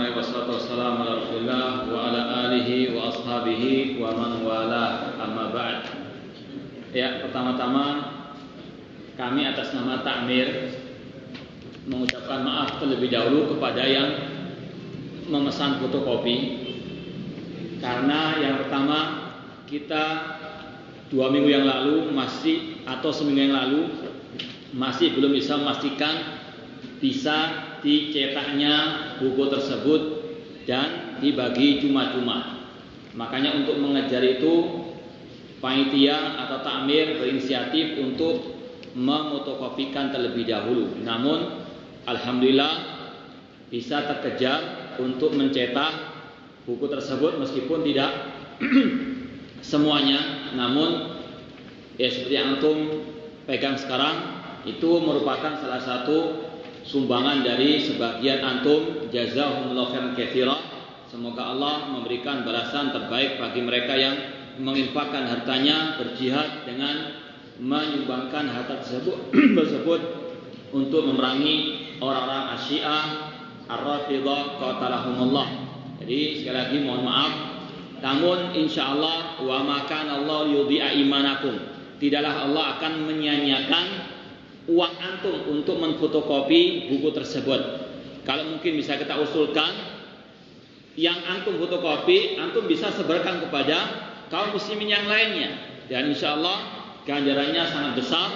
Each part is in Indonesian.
Bismillahirrahmanirrahim. Wassalatu wassalamu ala Rasulillah wa ala alihi wa ashabihi wa man wala, amma ba'd. Ya, pertama-tama kami atas nama Ta'mir mengucapkan maaf terlebih dahulu kepada yang memesan fotokopi. Karena yang pertama, kita 2 minggu yang lalu seminggu yang lalu masih belum bisa memastikan bisa dicetaknya buku tersebut dan dibagi cuma-cuma. Makanya untuk mengejar itu, panitia atau Ta'mir berinisiatif untuk memotokopikan terlebih dahulu. Namun alhamdulillah bisa terkejar untuk mencetak buku tersebut meskipun tidak semuanya. Namun ya seperti yang antum pegang sekarang, itu merupakan salah satu sumbangan dari sebagian antum. Jazakumullahu khairan katsira. Semoga Allah memberikan balasan terbaik bagi mereka yang menginfakkan hartanya, berjihad dengan menyumbangkan harta tersebut untuk memerangi orang-orang Asyiah Ar-Rafidhah qatalahumullah. Jadi sekali lagi mohon maaf. Namun insyaallah wa ma kana Allah yudhi'a imanakum. Tidaklah Allah akan menyia-nyiakan uang antum untuk menfotokopi buku tersebut. Kalau mungkin bisa kita usulkan, yang antum fotokopi, antum bisa sebarkan kepada kaum muslimin yang lainnya. Dan insyaallah ganjarannya sangat besar,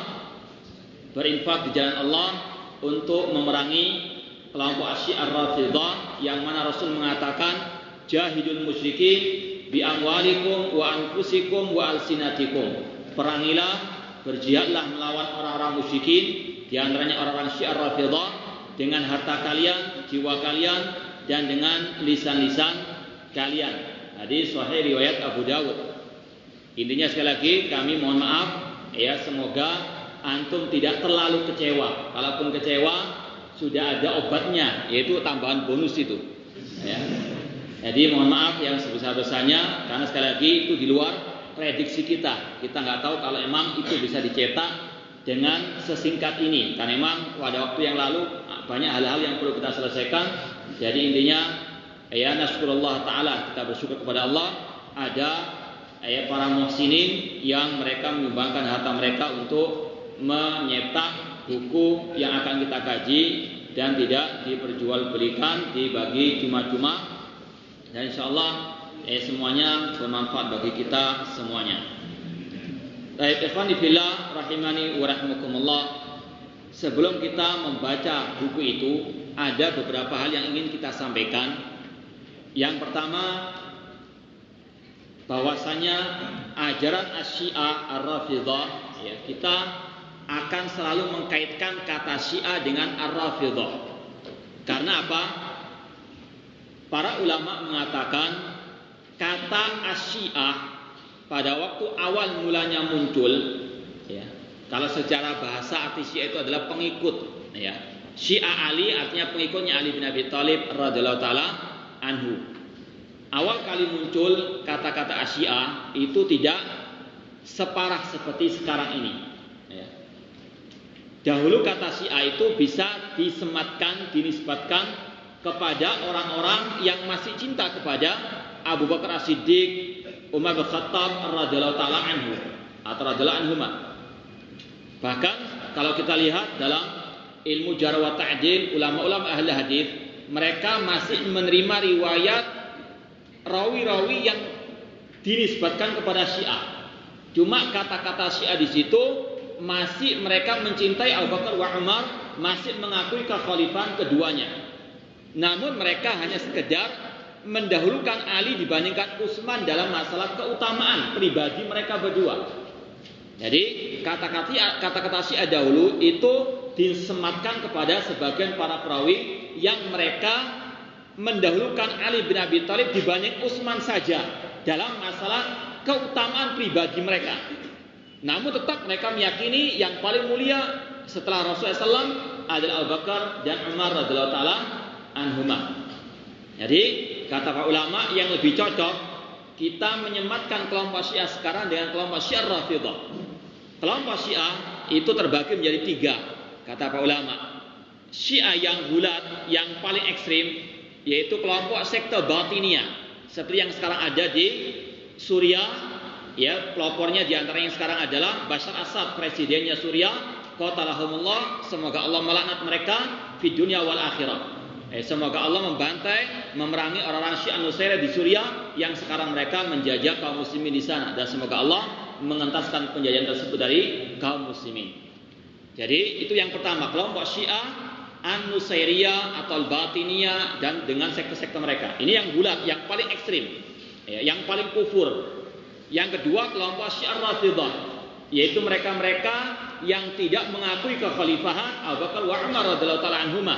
berinfak di jalan Allah untuk memerangi kelompok Asyiah Ar-Rafidhah, yang mana Rasul mengatakan jahidul musyrikin bi amwalikum wa anfusikum wa alsinatikum. Perangilah, berjihadlah melawan orang-orang musyrikin, di antaranya orang-orang Syiah Rafidhah, dengan harta kalian, jiwa kalian, dan dengan lisan-lisan kalian. Hadis sahih riwayat Abu Dawud. Intinya sekali lagi kami mohon maaf ya, semoga antum tidak terlalu kecewa. Kalaupun kecewa, sudah ada obatnya, yaitu tambahan bonus itu. Ya. Jadi mohon maaf yang sebesar-besarnya, karena sekali lagi itu di luar prediksi kita. Kita nggak tahu kalau emang itu bisa dicetak dengan sesingkat ini. Karena emang pada waktu yang lalu banyak hal-hal yang perlu kita selesaikan. Jadi intinya ya nasyukurullah ta'ala, kita bersyukur kepada Allah, ada para muhsinin yang mereka menyumbangkan harta mereka untuk menyetak buku yang akan kita kaji dan tidak diperjualbelikan, dibagi cuma-cuma. Dan insyaallah semuanya bermanfaat bagi kita semuanya. Baik, ikhwani fillah rahimani wa rahimakumullah. Sebelum kita membaca buku itu, ada beberapa hal yang ingin kita sampaikan. Yang pertama, bahwasanya ajaran Asyiah Ar-Rafidhah, ya, kita akan selalu mengkaitkan kata Syiah dengan Ar-Rafidhah. Karena apa? Para ulama mengatakan kata Asyiah pada waktu awal mulanya muncul, ya, kalau secara bahasa arti Syiah itu adalah pengikut, ya. Syiah Ali artinya pengikutnya Ali bin Abi Thalib radhiyallahu taala anhu. Awal kali muncul kata-kata Asyiah itu tidak separah seperti sekarang ini, ya. Dahulu kata Syiah itu bisa dinisbatkan kepada orang-orang yang masih cinta kepada Abu Bakar As-Siddiq, Umar bin Khattab radhiyallahu taala anhu atau radhiyallahu anhuma. Bahkan kalau kita lihat dalam ilmu jarh wa ta'dil, ulama-ulama ahli hadis, mereka masih menerima riwayat rawi-rawi yang dinisbatkan kepada Syiah. Cuma kata-kata Syiah di situ masih mereka mencintai Abu Bakar wa Umar, masih mengakui kekhalifahan keduanya. Namun mereka hanya sekedar mendahulukan Ali dibandingkan Utsman dalam masalah keutamaan pribadi mereka berdua. Jadi kata-kata Syiah dahulu itu disematkan kepada sebagian para perawi yang mereka mendahulukan Ali bin Abi Thalib dibanding Utsman saja dalam masalah keutamaan pribadi mereka. Namun tetap mereka meyakini yang paling mulia setelah Rasulullah SAW adalah Abu Bakar dan Umar radhiyallahu taala anhuma. Jadi kata para ulama yang lebih cocok kita menyematkan kelompok Syiah sekarang dengan kelompok Syiah Rafidhah. Kelompok Syiah itu terbagi menjadi 3 kata para ulama. Syiah yang bulat, yang paling ekstrim, yaitu kelompok sekte Batiniyah seperti yang sekarang ada di Suriah, ya, pelopornya diantara yang sekarang adalah Bashar Assad, presidennya Suriah, qatalahumullah, semoga Allah melaknat mereka di dunia wal akhirah. Semoga Allah membantai, memerangi orang-orang Syiah Nusairiyah di Suriah yang sekarang mereka menjajah kaum muslimin di sana, dan semoga Allah mengentaskan penjajahan tersebut dari kaum muslimin. Jadi itu yang pertama, kelompok Syiah An-Nusairiyah atau Al-Batiniyah dan dengan sekte-sekte mereka. Ini yang bulat, yang paling ekstrim, ya, yang paling kufur. Yang kedua, kelompok Syiah Rafidah, yaitu mereka-mereka yang tidak mengakui kekhalifahan Abu Bakar wa Umar radhiyallahu taala anhuma.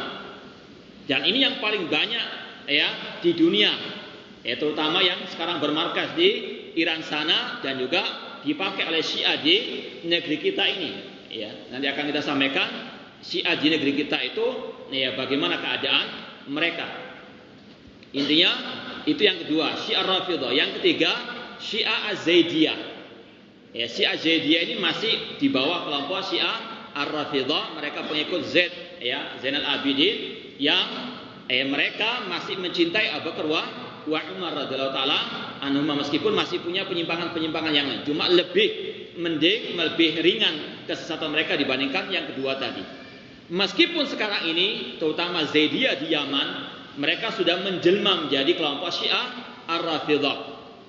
Dan ini yang paling banyak, ya, di dunia, ya, terutama yang sekarang bermarkas di Iran sana dan juga dipakai oleh Syiah di negeri kita ini. Ya, nanti akan kita sampaikan Syiah di negeri kita itu, ya, bagaimana keadaan mereka. Intinya itu yang kedua, Syiah Rafidah. Yang ketiga, Syiah Az-Zaidiyah. Ya, Syiah Az-Zaidiyah ini masih di bawah kelompok Syiah Ar-Rafidah, mereka pengikut Zaid, ya, Zainal Abidin, yang mereka masih mencintai Abu Bakar wa Umar radhiyallahu taala anhuma, meskipun masih punya penyimpangan-penyimpangan yang lain, cuma lebih mending, lebih ringan kesesatan mereka dibandingkan yang kedua tadi. Meskipun sekarang ini terutama Zaidiyah di Yaman, mereka sudah menjelma menjadi kelompok Syiah Ar-Rafidah,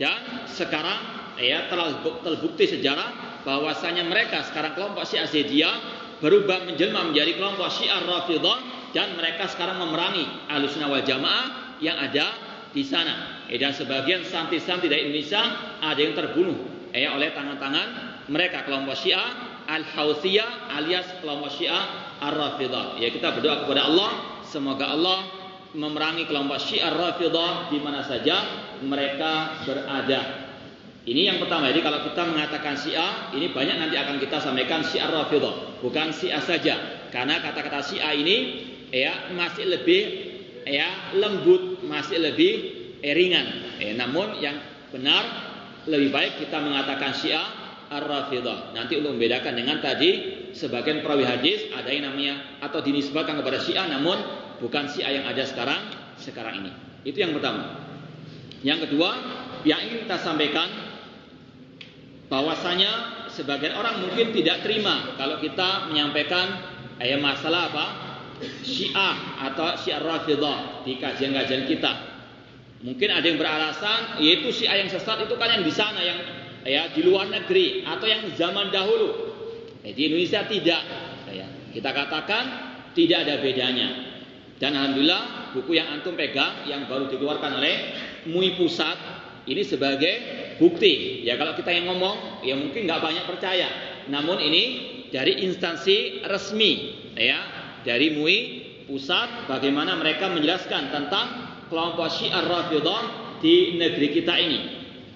dan sekarang, ya, telah terbukti sejarah bahwasanya mereka sekarang kelompok Syiah Zaidiyah berubah menjelma menjadi kelompok Syiah Rafidah, dan mereka sekarang memerangi Ahlussunnah wal Jamaah yang ada di sana. Dan sebagian santri-santri dari Indonesia ada yang terbunuh oleh tangan-tangan mereka, kelompok Syiah Al-Hautsiyah alias kelompok Syiah Ar-Rafidah. Ya, kita berdoa kepada Allah, semoga Allah memerangi kelompok Syiah Ar-Rafidah di mana saja mereka berada. Ini yang pertama. Jadi kalau kita mengatakan Syiah, ini banyak nanti akan kita sampaikan Syiah Rafidah, bukan Syiah saja. Karena kata-kata Syiah ini, ya, masih lebih, ya, lembut, masih lebih ringan. Namun yang benar lebih baik kita mengatakan Syiah Ar-Rafidah. Nanti untuk membedakan dengan tadi sebagian perawi hadis ada yang namanya atau dinisbahkan kepada Syiah, namun bukan Syiah yang ada sekarang ini. Itu yang pertama. Yang kedua, yang ingin kita sampaikan bahwasanya sebagian orang mungkin tidak terima kalau kita menyampaikan masalah apa? Syiah atau Syiah Rafidah di kajian-kajian kita. Mungkin ada yang beralasan yaitu Syiah yang sesat itu kan yang di sana, yang, ya, di luar negeri atau yang zaman dahulu. Di Indonesia tidak. Kita katakan tidak ada bedanya. Dan alhamdulillah buku yang antum pegang yang baru dikeluarkan oleh MUI Pusat ini sebagai bukti. Ya, kalau kita yang ngomong ya mungkin nggak banyak percaya. Namun ini dari instansi resmi, ya, dari MUI Pusat, bagaimana mereka menjelaskan tentang kelompok Syiah Rafidah di negeri kita ini.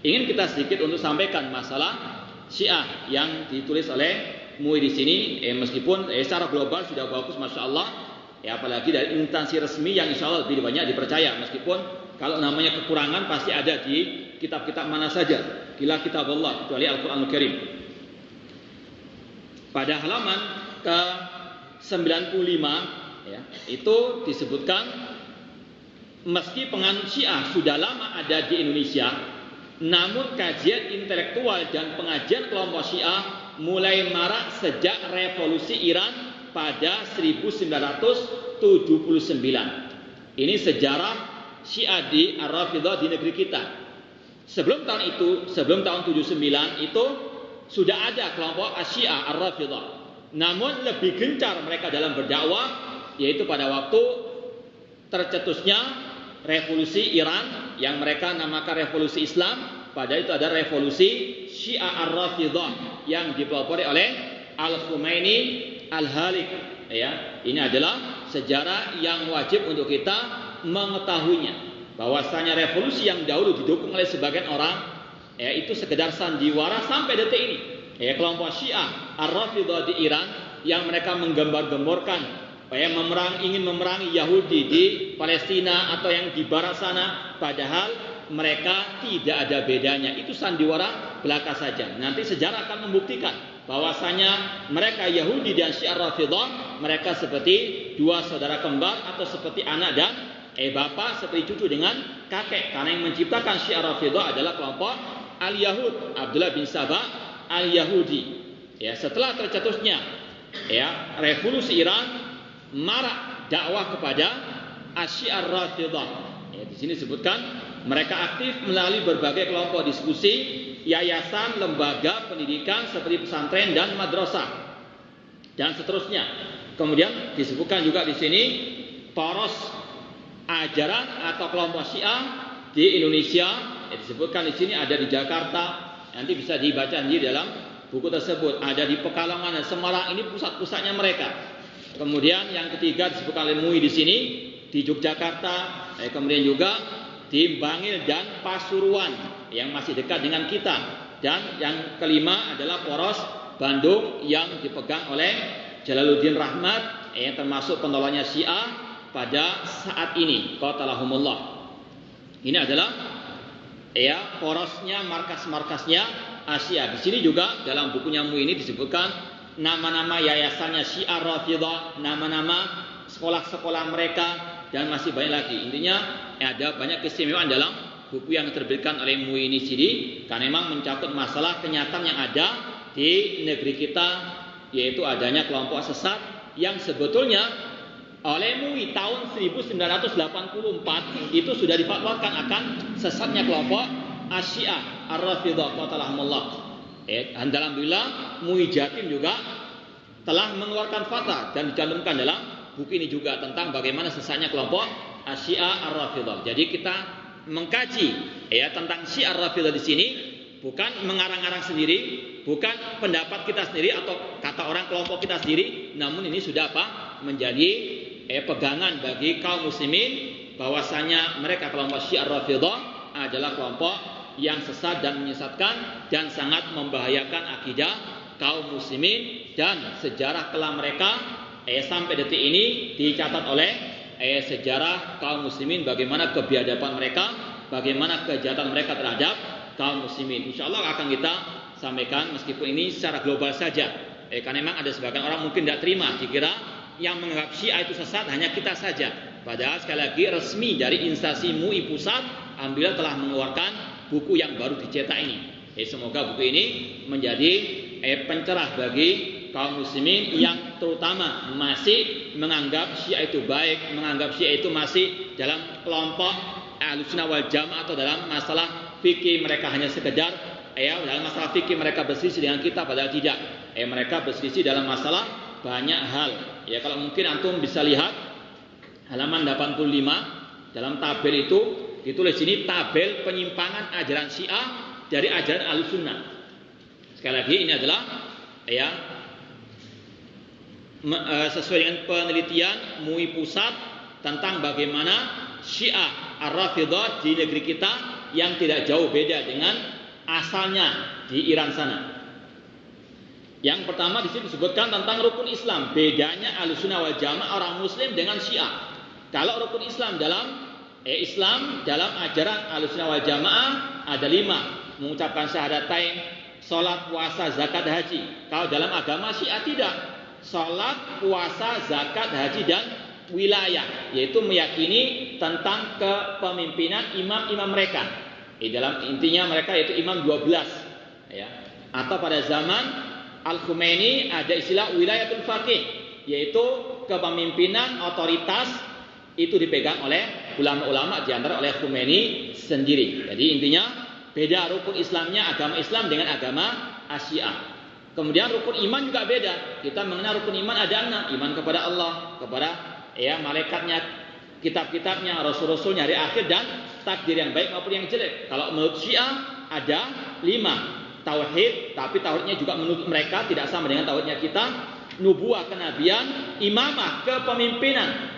Ingin kita sedikit untuk sampaikan masalah Syiah yang ditulis oleh MUI di sini, meskipun secara global sudah bagus, masya Allah, ya, apalagi dari instansi resmi yang insya Allah lebih banyak dipercaya. Meskipun kalau namanya kekurangan pasti ada di kitab-kitab mana saja, gila kitab Allah, kecuali Al-Quranul Karim. Pada halaman ke 95, ya, itu disebutkan meski penganut Syiah sudah lama ada di Indonesia, namun kajian intelektual dan pengajian kelompok Syiah mulai marak sejak revolusi Iran pada 1979. Ini sejarah Syiah di Ar-Rafidah di negeri kita. Sebelum tahun itu, sebelum tahun 79 itu sudah ada kelompok Syiah Ar-Rafidah. Namun lebih gencar mereka dalam berdakwah, yaitu pada waktu tercetusnya revolusi Iran yang mereka namakan revolusi Islam. Pada itu ada revolusi Syiah Ar-Rafidah yang dipelopori oleh Al-Khumaini Al-Halik. Ya, ini adalah sejarah yang wajib untuk kita mengetahuinya. Bahwasanya revolusi yang dahulu didukung oleh sebagian orang, ya, itu sekedar sandiwara sampai detik ini. Ya, kelompok Syiah Ar-Rafidah di Iran yang mereka menggambar-gemborkan, ya, ingin memerangi Yahudi di Palestina atau yang di barat sana, padahal mereka tidak ada bedanya. Itu sandiwara belaka saja. Nanti sejarah akan membuktikan bahwasanya mereka Yahudi dan Syiah Rafidah, mereka seperti dua saudara kembar atau seperti anak dan bapak seperti cucu dengan kakek. Karena yang menciptakan Syiah Rafidhah adalah kelompok Al-Yahud, Abdullah bin Sabah Al-Yahudi. Ya, setelah tercetusnya revolusi Iran, marak dakwah kepada Syiah Rafidhah. Di sini disebutkan mereka aktif melalui berbagai kelompok diskusi, yayasan, lembaga pendidikan seperti pesantren dan madrasah dan seterusnya. Kemudian disebutkan juga di sini poros ajaran atau kelompok Syiah di Indonesia. Disebutkan di sini ada di Jakarta, nanti bisa dibaca di dalam buku tersebut. Ada di Pekalongan dan Semarang, ini pusat-pusatnya mereka. Kemudian yang ketiga disebutkan oleh MUI di sini di Yogyakarta, kemudian juga di Bangil dan Pasuruan yang masih dekat dengan kita. Dan yang kelima adalah poros Bandung yang dipegang oleh Jalaluddin Rahmat, yang termasuk penolaknya Syiah pada saat ini. Qatalahumullah. Ini adalah porosnya, markas-markasnya Syiah. Di sini juga dalam bukunya MUI ini disebutkan nama-nama yayasannya Syiah Rafidhah, nama-nama sekolah-sekolah mereka, dan masih banyak lagi. Intinya ada banyak keistimewaan dalam buku yang terbitkan oleh MUI ini sendiri, karena memang mencakup masalah kenyataan yang ada di negeri kita, yaitu adanya kelompok sesat yang sebetulnya oleh MUI tahun 1984 itu sudah difatwakan akan sesatnya kelompok Syiah Ar-Rafidhah qatalahumullah. Alhamdulillah MUI Jatim juga telah mengeluarkan fatwa dan dicantumkan dalam buku ini juga tentang bagaimana sesatnya kelompok Syiah Ar-Rafidhah. Jadi kita mengkaji tentang Syiah Ar-Rafidhah di sini bukan mengarang-arang sendiri, bukan pendapat kita sendiri atau kata orang kelompok kita sendiri, namun ini sudah menjadi pegangan bagi kaum muslimin bahwasanya mereka kelompok Syiah Ar-Rafidhah adalah kelompok yang sesat dan menyesatkan dan sangat membahayakan akidah kaum muslimin, dan sejarah kelam mereka sampai detik ini dicatat oleh sejarah kaum muslimin bagaimana kebiadaban mereka, bagaimana kejahatan mereka terhadap kaum muslimin. Insyaallah akan kita sampaikan meskipun ini secara global saja. Karena memang ada sebagian orang mungkin tidak terima, dikira yang menganggap Syiah itu sesat hanya kita saja. Padahal sekali lagi resmi dari instansi MUI pusat alhamdulillah telah mengeluarkan buku yang baru dicetak ini. Semoga buku ini menjadi pencerah bagi kaum muslimin yang terutama masih menganggap Syiah itu baik, menganggap Syiah itu masih dalam kelompok Ahlussunnah wal Jamaah, atau dalam masalah fikih mereka hanya sekedar dalam masalah fikih mereka berselisih dengan kita, padahal tidak. Mereka berselisih dalam masalah banyak hal. Kalau mungkin antum bisa lihat halaman 85 dalam tabel itu ditulis ini tabel penyimpangan ajaran Syiah dari ajaran Ahlussunnah. Sekali lagi ini adalah sesuai dengan penelitian MUI pusat tentang bagaimana Syiah Ar-Rafidhah di negeri kita yang tidak jauh beda dengan asalnya di Iran sana. Yang pertama di sini disebutkan tentang rukun Islam, bedanya Ahlussunnah wal Jamaah orang muslim dengan Syiah. Kalau rukun Islam dalam ajaran Ahlussunnah wal Jamaah ada 5, mengucapkan syahadatain, salat, puasa, zakat, haji. Kalau dalam agama Syiah tidak. Salat, puasa, zakat, haji, dan wilayah, yaitu meyakini tentang kepemimpinan imam-imam mereka. Dalam intinya mereka yaitu imam 12. Atau pada zaman Al-Khomeini ada istilah wilayatul faqih, yaitu kepemimpinan otoritas itu dipegang oleh ulama-ulama, diantara oleh Khomeini sendiri. Jadi intinya beda rukun Islamnya agama Islam dengan agama Syiah. Kemudian rukun iman juga beda. Kita mengenal rukun iman ada 6. Iman kepada Allah, kepada malaikatnya, kitab-kitabnya, rasul-rasulnya, hari akhir, dan takdir yang baik maupun yang jelek. Kalau menurut Syiah ada 5. Tauhid, tapi tauhidnya juga menurut mereka tidak sama dengan tauhidnya kita. Nubuah, kenabian, imamah, kepemimpinan.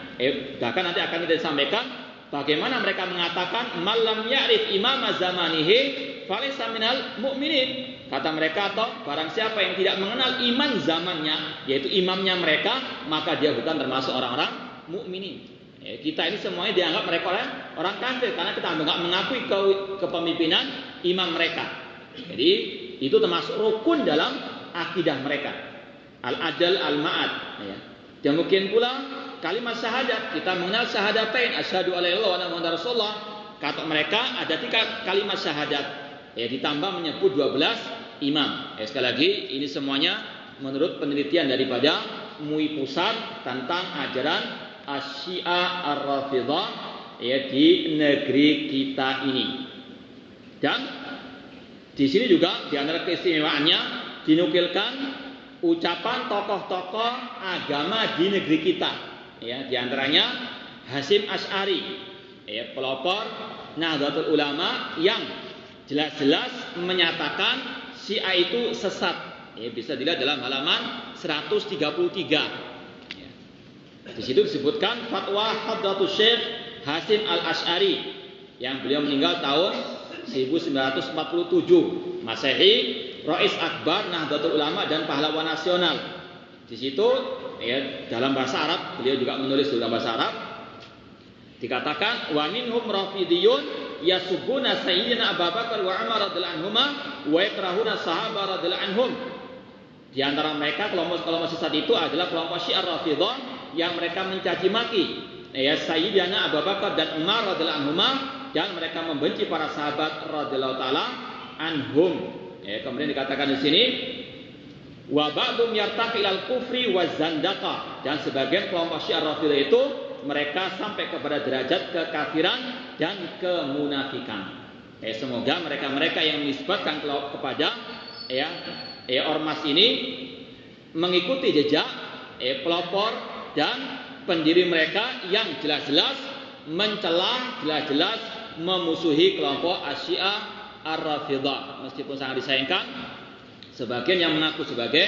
Bahkan nanti akan kita sampaikan bagaimana mereka mengatakan malam ya'rif imama zamanihi falaysa minal mu'minin. Kata mereka, atau barang siapa yang tidak mengenal iman zamannya, yaitu imamnya mereka, maka dia bukan termasuk orang-orang mukminin. Kita ini semuanya dianggap mereka orang kafir karena kita tidak mengakui kepemimpinan imam mereka. Jadi itu termasuk rukun dalam akidah mereka. Al-adl al-ma'ad. Demikian pula kalimat syahadat. Kita mengenal syahadatain, asyhadu alla ilaha illallah wa anna muhammadar rasulullah. Kata mereka ada 3 kalimat syahadat. Ya, ditambah menyebut 12 imam. Sekali lagi ini semuanya menurut penelitian daripada MUI Pusat tentang ajaran Asy-Syiah Ar-Rafidhah ya di negeri kita ini. Dan di sini juga di antara keistimewaannya dinukilkan ucapan tokoh-tokoh agama di negeri kita. Ya, di antaranya Hasyim Asy'ari, ya, pelopor Nahdlatul Ulama yang jelas-jelas menyatakan Syiah itu sesat. Ya, bisa dilihat dalam halaman 133. Ya. Di situ disebutkan fatwa Hadratus Syekh Hasyim Al-Asy'ari yang beliau meninggal tahun 1947 Masehi, Rais Akbar Nahdlatul Ulama dan pahlawan nasional. Di situ ya, dalam bahasa Arab beliau juga menulis dalam bahasa Arab dikatakan wa minhum rafidiyun yasubuna sayyidina Abu Bakar wa Umar radhiyallahu anhuma wa yakrahuna sahabat radhiyallahu anhum. Di antara mereka kelompok sesat itu adalah kelompok Syiah Rafidhah yang mereka mencaci maki ya sayyidina Abu Bakar dan Umar radhiyallahu anhuma dan mereka membenci para sahabat radhiyallahu taala anhum. Ya, kemudian dikatakan di sini wa ba'dhum yartaqi ilal kufri wa zandaqah, dan sebagian kelompok Syiah Rafidhah itu mereka sampai kepada derajat kekafiran dan kemunafikan. Semoga mereka-mereka yang menisbatkan kepada ormas ini mengikuti jejak pelopor dan pendiri mereka yang jelas-jelas mencela, jelas-jelas memusuhi kelompok Asy-Syiah Ar-Rafidhah. Meskipun sangat disayangkan sebagian yang mengaku sebagai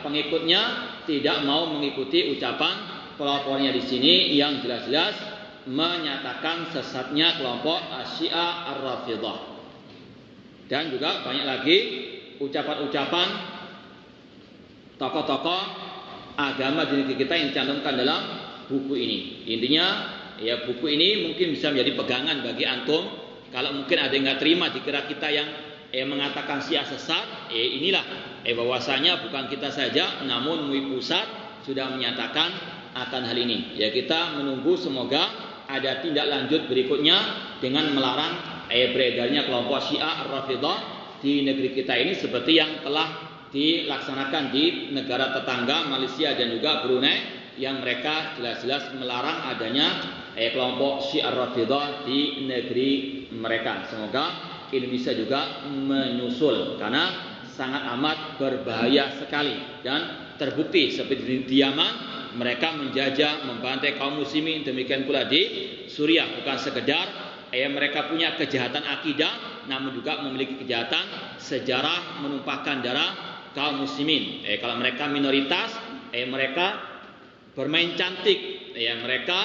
pengikutnya tidak mau mengikuti ucapan pelopornya di sini yang jelas-jelas menyatakan sesatnya kelompok Asy-Syiah Ar-Rafidhah. Dan juga banyak lagi ucapan-ucapan tokoh-tokoh agama di negeri kita yang dicantumkan dalam buku ini. Intinya ya buku ini mungkin bisa menjadi pegangan bagi antum. Kalau mungkin ada yang nggak terima dikira kita yang mengatakan Syiah sesat, inilah bahwasanya bukan kita saja, namun MUI Pusat sudah menyatakan akan hal ini. Ya, kita menunggu semoga ada tindak lanjut berikutnya dengan melarang beredarnya kelompok Syiah Ar-Rafidhah di negeri kita ini seperti yang telah dilaksanakan di negara tetangga Malaysia dan juga Brunei yang mereka jelas-jelas melarang adanya kelompok Syiah Ar-Rafidhah di negeri mereka. Semoga Indonesia juga menyusul karena sangat amat berbahaya sekali dan terbukti seperti di Yaman mereka menjajah, membantai kaum muslimin, demikian pula di Suriah. Bukan sekedar mereka punya kejahatan akidah, namun juga memiliki kejahatan sejarah menumpahkan darah kaum muslimin. Kalau mereka minoritas, mereka bermain cantik, mereka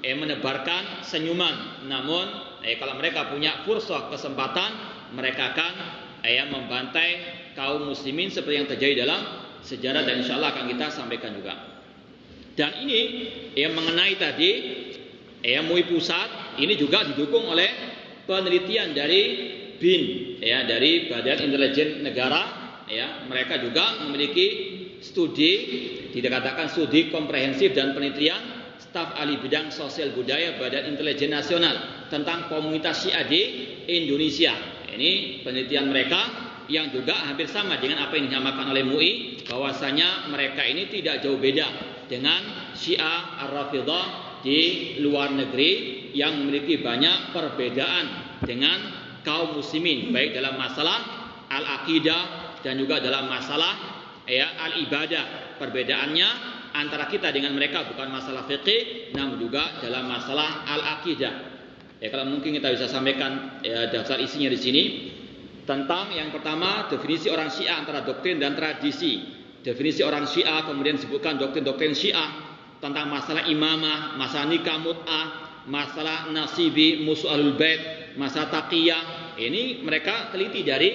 menebarkan senyuman. Namun kalau mereka punya fursah, kesempatan, mereka akan membantai kaum muslimin seperti yang terjadi dalam sejarah dan insyaallah akan kita sampaikan juga. Dan ini yang mengenai tadi MUI Pusat ini juga didukung oleh penelitian dari BIN dari Badan Intelijen Negara. Mereka juga memiliki studi, dikatakan studi komprehensif dan penelitian staf ahli bidang sosial budaya Badan Intelijen Nasional tentang komunitas Syiah di Indonesia. Ini penelitian mereka yang juga hampir sama dengan apa yang dinyamakan oleh MUI, bahwasanya mereka ini tidak jauh beda dengan Syiah Ar-Rafidhah di luar negeri yang memiliki banyak perbedaan dengan kaum muslimin, baik dalam masalah al-aqidah dan juga dalam masalah al-ibadah. Perbedaannya antara kita dengan mereka bukan masalah fikih, namun juga dalam masalah al-aqidah. Kalau mungkin kita bisa sampaikan dasar isinya di sini tentang yang pertama definisi orang Syiah antara doktrin dan tradisi. Definisi orang Syiah kemudian disebutkan doktrin-doktrin Syiah tentang masalah imamah, masalah nikah mut'ah, masalah nasibi, musuh ahlul bait, masalah taqiyah. Ini mereka teliti dari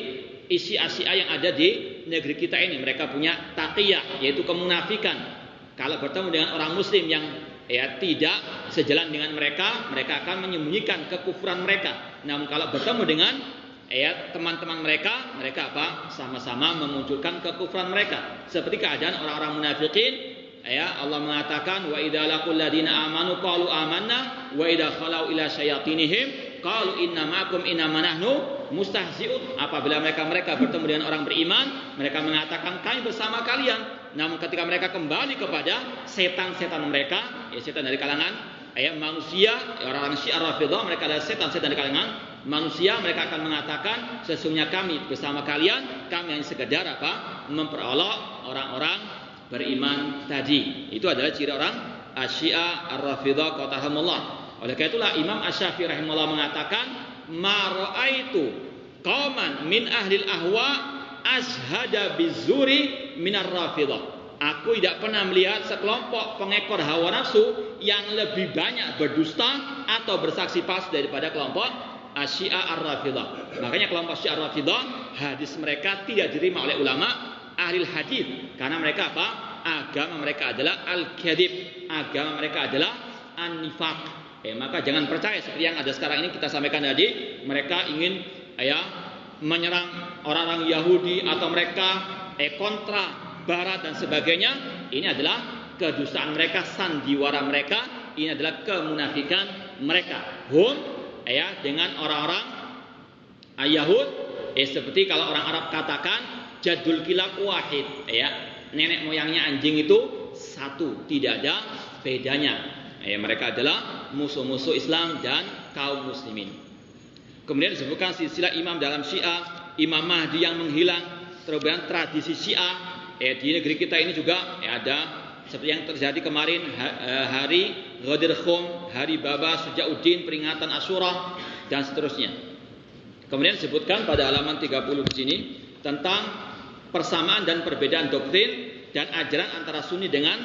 isi Syiah yang ada di negeri kita ini. Mereka punya taqiyah, yaitu kemunafikan. Kalau bertemu dengan orang muslim yang tidak sejalan dengan mereka, mereka akan menyembunyikan kekufuran mereka. Namun kalau bertemu dengan teman-teman mereka, mereka apa? Sama-sama memunculkan kekufuran mereka. Seperti keadaan orang-orang munafikin ya Allah mengatakan wa idza laqul ladina amanu qalu amanna wa idza khalau ila syayatinihim qalu inna ma'akum innama nahnu mustahzi'un. Apabila mereka bertemu dengan orang beriman, mereka mengatakan kami bersama kalian. Namun ketika mereka kembali kepada setan-setan mereka, ya setan dari kalangan manusia, orang-orang Syiah Rafidhah, mereka adalah setan-setan dari kalangan manusia, mereka akan mengatakan sesungguhnya kami bersama kalian, kami hanya sekedar memperolok orang-orang beriman tadi. Itu adalah ciri orang Syiah Ar-Rafidhah qatarahumullah. Oleh karena itulah Imam Asy-Syafi'i rahimahullah mengatakan ma ra'aitu qauman min ahlil ahwa azhada bizuri minar Rafidhah. Aku tidak pernah melihat sekelompok pengekor hawa nafsu yang lebih banyak berdusta atau bersaksi palsu daripada kelompok Syiah Ar-Rafidhah. Makanya kelompok Syiah Ar-Rafidhah, hadis mereka tidak diterima oleh ulama ahli hadis karena mereka apa? Agama mereka adalah al-kadzib, agama mereka adalah an-nifaq. Maka jangan percaya seperti yang ada sekarang ini kita sampaikan tadi, mereka ingin menyerang orang-orang Yahudi atau mereka kontra Barat dan sebagainya. Ini adalah kedustaan mereka, sandiwara mereka, ini adalah kemunafikan mereka. Dengan orang-orang Yahud, seperti kalau orang Arab katakan jadul kilab wahid, nenek moyangnya anjing itu satu, tidak ada bedanya. Mereka adalah musuh-musuh Islam dan kaum muslimin. Kemudian disebutkan silsilah imam dalam Syiah, Imam Mahdi yang menghilang, terus tradisi Syiah. Di negeri kita ini juga ada seperti yang terjadi kemarin, hari Ghadir Khum, hari Baba Syuja'uddin, peringatan Asyura dan seterusnya. Kemudian disebutkan pada halaman 30 di sini tentang persamaan dan perbedaan doktrin dan ajaran antara Sunni dengan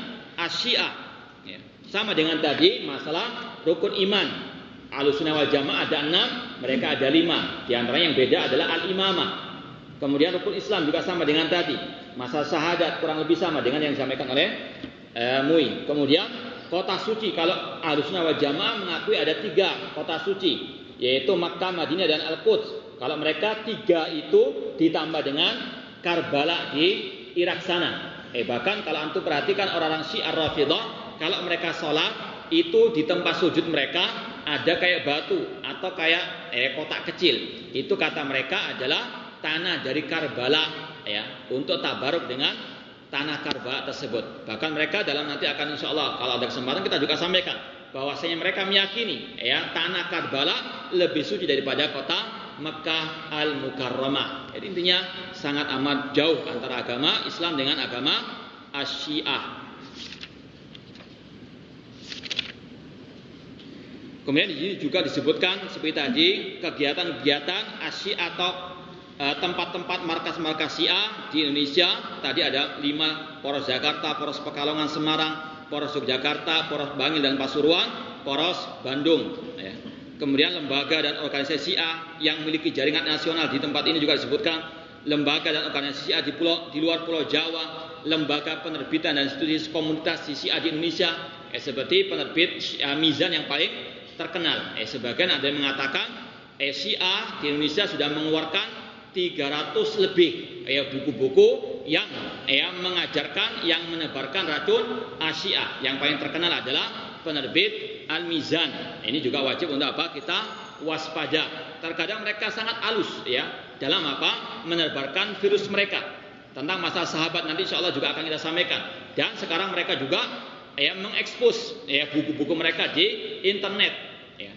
Syiah. Sama dengan tadi masalah rukun iman. Ahlussunnah wal Jamaah ada 6, mereka ada 5. Di antara yang beda adalah al-imamah. Kemudian rukun Islam juga sama dengan tadi. Masalah syahadat kurang lebih sama dengan yang disampaikan oleh MUI. Kemudian kota suci, kalau Ahlussunnah wal Jamaah mengakui ada 3 kota suci, yaitu Makkah, Madinah dan Al-Quds. Kalau mereka 3 itu ditambah dengan Karbala di Irak sana. Bahkan kalau antum perhatikan orang-orang Syiah Rafidhah, kalau mereka sholat itu di tempat sujud mereka ada kayak batu atau kayak kotak kecil. Itu kata mereka adalah tanah dari Karbala, untuk tabaruk dengan tanah Karbala tersebut. Bahkan mereka dalam nanti akan insya Allah kalau ada kesempatan kita juga sampaikan bahwasanya mereka meyakini tanah Karbala lebih suci daripada kota Mekah Al-Mukarramah. Jadi intinya sangat amat jauh antara agama Islam dengan agama Syiah. Kemudian di sini juga disebutkan seperti tadi kegiatan-kegiatan Syiah atau tempat-tempat markas-markas Syiah di Indonesia. Tadi ada 5, Poros Jakarta, Poros Pekalongan Semarang, Poros Yogyakarta, Poros Bangil dan Pasuruan, Poros Bandung. Kemudian lembaga dan organisasi Syiah yang memiliki jaringan nasional di tempat ini juga disebutkan. Lembaga dan organisasi Syiah di luar Pulau Jawa, lembaga penerbitan dan studi komunitas Syiah di Indonesia, seperti penerbit Syiah Mizan yang paling terkenal. Sebagian ada yang mengatakan Syiah di Indonesia sudah mengeluarkan 300 lebih buku-buku yang mengajarkan, yang menebarkan racun Syiah. Yang paling terkenal adalah penerbit Al-Mizan. Ini juga wajib untuk kita waspada. Terkadang mereka sangat halus dalam menebarkan virus mereka. Tentang masalah sahabat nanti insya Allah juga akan kita sampaikan. Dan sekarang mereka juga mengekspos buku-buku mereka di internet.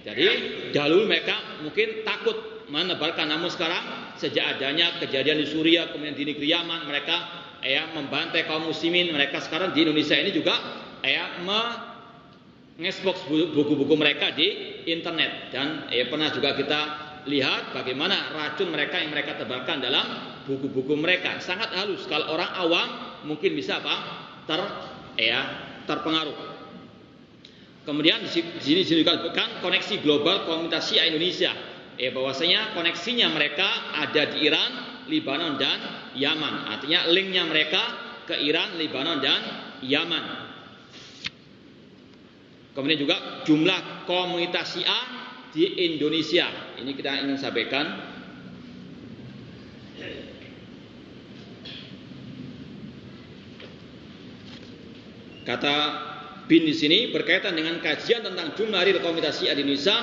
Jadi dahulu mereka mungkin takut menebarkan, namun sekarang sejak adanya kejadian di Suriah, kemudian di negeri Yaman, mereka membantai kaum muslimin. Mereka sekarang di Indonesia ini juga mengekspos buku-buku mereka di internet. Dan pernah juga kita lihat bagaimana racun mereka yang mereka tebarkan dalam buku-buku mereka. Sangat halus. Kalau orang awam mungkin bisa terpengaruh. Kemudian di sini juga disebutkan koneksi global komunitas Syiah Indonesia. Bahwasanya koneksinya mereka ada di Iran, Libanon dan Yaman. Artinya linknya mereka ke Iran, Libanon dan Yaman. Kemudian juga jumlah komunitas Syiah di Indonesia. Ini kita ingin sampaikan. Kata Bin di sini berkaitan dengan kajian tentang jumlah real komunitas Syiah di Indonesia,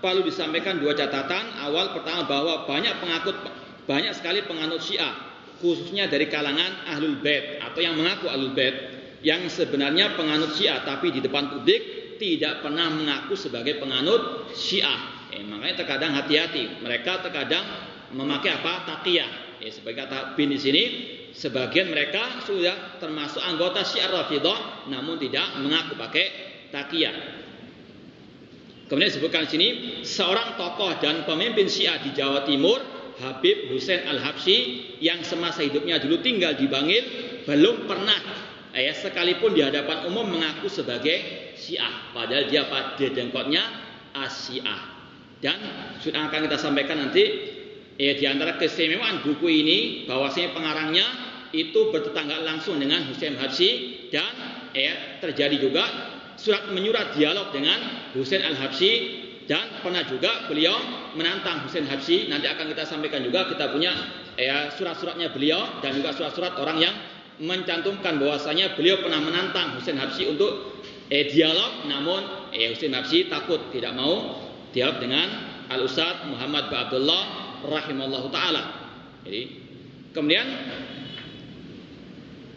perlu disampaikan dua catatan. Awal pertama bahwa banyak sekali penganut Syiah, khususnya dari kalangan Ahlul Bait atau yang mengaku Ahlul Bait, yang sebenarnya penganut Syiah tapi di depan publik tidak pernah mengaku sebagai penganut Syiah. Makanya terkadang hati-hati, mereka terkadang memakai taqiyah. Sebagai kata Bin di sini, sebagian mereka sudah termasuk anggota Syiah Rafidhah namun tidak mengaku pakai taqiyah. Kemudian disebutkan di sini seorang tokoh dan pemimpin Syiah di Jawa Timur, Habib Husain Al-Habsyi, yang semasa hidupnya dulu tinggal di Bangil, belum pernah sekalipun di hadapan umum mengaku sebagai Syiah, padahal dia pada dengkotnya As-Syiah. Dan sudah akan kita sampaikan nanti di antara keistimewaan buku ini bahwasanya pengarangnya itu bertetangga langsung dengan Husain Al-Habsyi, dan terjadi juga surat menyurat dialog dengan Husain Al-Habsyi, dan pernah juga beliau menantang Husain Al-Habsyi. Nanti akan kita sampaikan juga, kita punya surat-suratnya beliau dan juga surat-surat orang yang mencantumkan bahwasanya beliau pernah menantang Husain Al-Habsyi untuk dialog, namun Husain Al-Habsyi takut, tidak mau dialog dengan Al-Ustadz Muhammad bin Abdullah rahimallahu taala. Jadi kemudian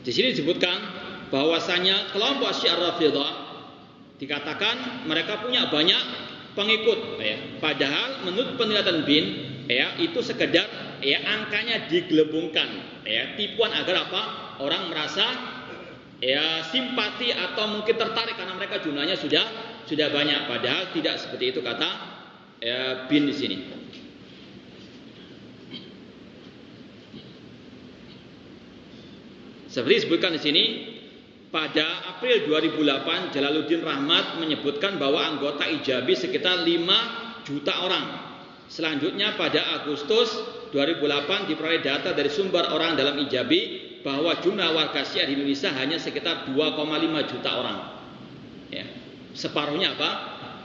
di sini disebutkan bahwasanya kelompok Syiah Rafidhah dikatakan mereka punya banyak pengikut, padahal menurut penelitian Bin, itu sekedar angkanya digelembungkan, tipuan agar orang merasa simpati atau mungkin tertarik karena mereka jumlahnya sudah banyak, padahal tidak seperti itu kata Bin di sini. Seperti disebutkan di sini, pada April 2008 Jalaluddin Rahmat menyebutkan bahwa anggota Ijabi sekitar 5 juta orang. Selanjutnya pada Agustus 2008 diperoleh data dari sumber orang dalam Ijabi bahwa jumlah warga Syiah di Indonesia hanya sekitar 2,5 juta orang. Separuhnya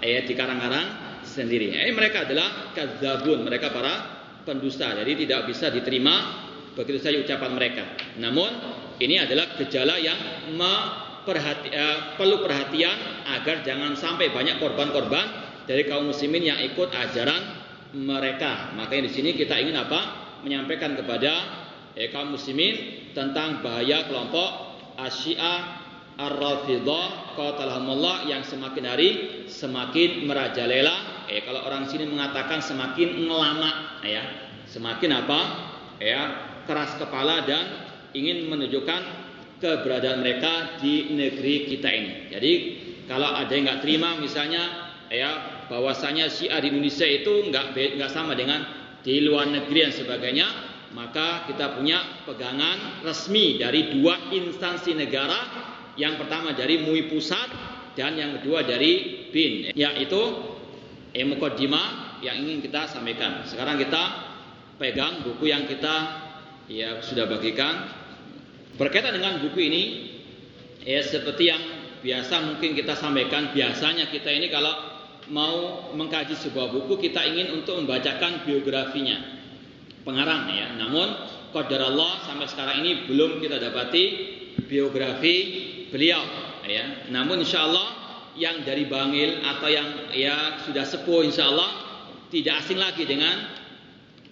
di karang-karang sendiri. Mereka adalah kadzabun, mereka para pendusta. Jadi tidak bisa diterima begitu saja ucapan mereka. Namun ini adalah gejala yang perlu perhatian agar jangan sampai banyak korban-korban dari kaum muslimin yang ikut ajaran mereka. Makanya di sini kita ingin menyampaikan kepada kaum muslimin tentang bahaya kelompok Asy-Syiah Ar-Rafidhah qatalahumullah yang semakin hari semakin merajalela. Kalau orang sini mengatakan semakin ngelama, semakin keras kepala dan ingin menunjukkan keberadaan mereka di negeri kita ini. Jadi kalau ada yang nggak terima misalnya bahwasanya Syiah di Indonesia itu nggak sama dengan di luar negeri dan sebagainya, maka kita punya pegangan resmi dari dua instansi negara. Yang pertama dari MUI pusat dan yang kedua dari BIN, yaitu muqaddimah yang ingin kita sampaikan. Sekarang kita pegang buku yang kita sudah bagikan. Berkaitan dengan buku ini, seperti yang biasa mungkin kita sampaikan, biasanya kita ini kalau mau mengkaji sebuah buku kita ingin untuk membacakan biografinya pengarang, namun qadarullah sampai sekarang ini belum kita dapati biografi beliau, namun insyaallah yang dari Bangil atau yang sudah sepuh insyaallah tidak asing lagi dengan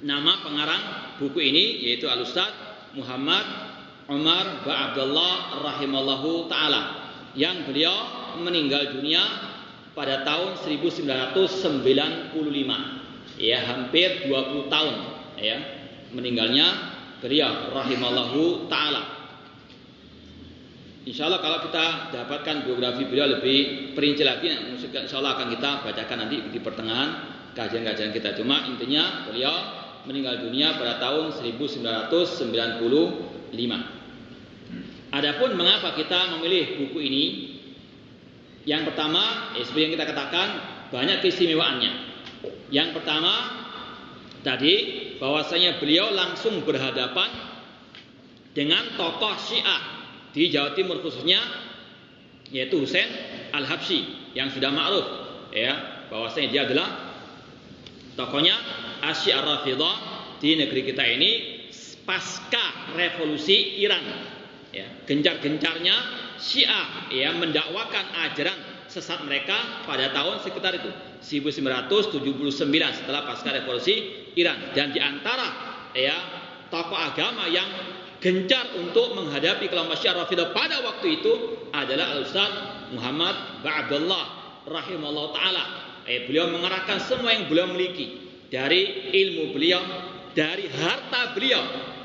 nama pengarang buku ini, yaitu Al-Ustadz Muhammad Umar bin Abdullah rahimallahu taala, yang beliau meninggal dunia pada tahun 1995, hampir 20 tahun meninggalnya beliau rahimallahu taala. Insyaallah kalau kita dapatkan biografi beliau lebih perinci lagi, insyaallah akan kita bacakan nanti di pertengahan kajian-kajian kita. Cuma intinya beliau meninggal dunia pada tahun 1995. Adapun mengapa kita memilih buku ini? Yang pertama, seperti yang kita katakan, banyak keistimewaannya. Yang pertama tadi bahwasanya beliau langsung berhadapan dengan tokoh Syiah di Jawa Timur khususnya, yaitu Husain Al-Habsyi yang sudah ma'ruf bahwasanya dia adalah tokohnya Asy-Syiah Rafidhah di negeri kita ini pasca revolusi Iran. Gencar-gencarnya Syiah ya mendakwakan ajaran sesat mereka pada tahun sekitar itu 1979 setelah pasca revolusi Iran. Dan di antara ya tokoh agama yang gencar untuk menghadapi kelompok Syiah Rafidhah pada waktu itu adalah Al-Ustaz Muhammad Ba'abdullah rahimahullah ta'ala. Beliau mengerahkan semua yang beliau miliki, dari ilmu beliau, dari harta beliau.